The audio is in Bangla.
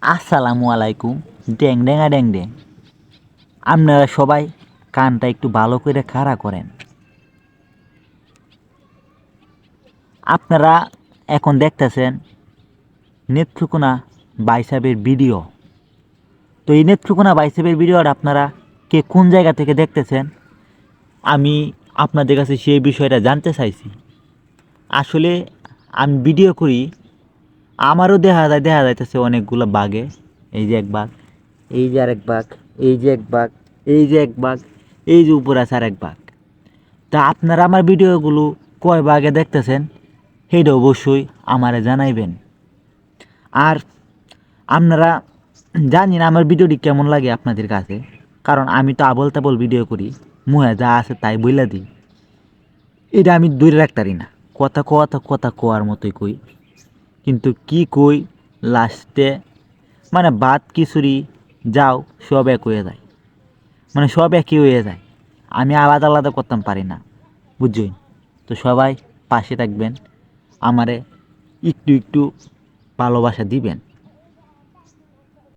আসসালামু আলাইকুম। ড্যাং ড্যাঙা ড্যাং ড্যাং। আপনারা সবাই কানটা একটু ভালো করে খাড়া করেন। আপনারা এখন দেখতেছেন নেত্রকোনা বাইসাবের ভিডিও। তো এই নেত্রকোনা বাইসাবের ভিডিওটা আপনারা কে কোন জায়গা থেকে দেখতেছেন, আমি আপনাদের কাছে সেই বিষয়টা জানতে চাইছি। আসলে আমি ভিডিও করি, আমারও দেখা যাইতেছে অনেকগুলো বাঘে। এই যে এক বাঘ, এই যে আরেক বাঘ, এই যে এক বাঘ, এই যে এক বাঘ, এই যে উপরে আছে আরেক বাঘ। তা আপনারা আমার ভিডিওগুলো কয় ভাগে দেখতেছেন সেইটা অবশ্যই আমারে জানাইবেন। আর আপনারা জানি না আমার ভিডিওটি কেমন লাগে আপনাদের কাছে, কারণ আমি তো আবল তাবল ভিডিও করি, মুহে যা আছে তাই বইলা দিই। এটা আমি দূরে রাখতারি না, কথা কোয়ার মতোই কই, কিন্তু কি কই লাস্টে মানে বাদ খিচুড়ি যাও সব এক হয়ে যায়, মানে সব একই হয়ে যায়। আমি আলাদা আলাদা করতাম পারি না, বুঝছেন? তো সবাই পাশে থাকবেন, আমারে একটু একটু ভালোবাসা দিবেন।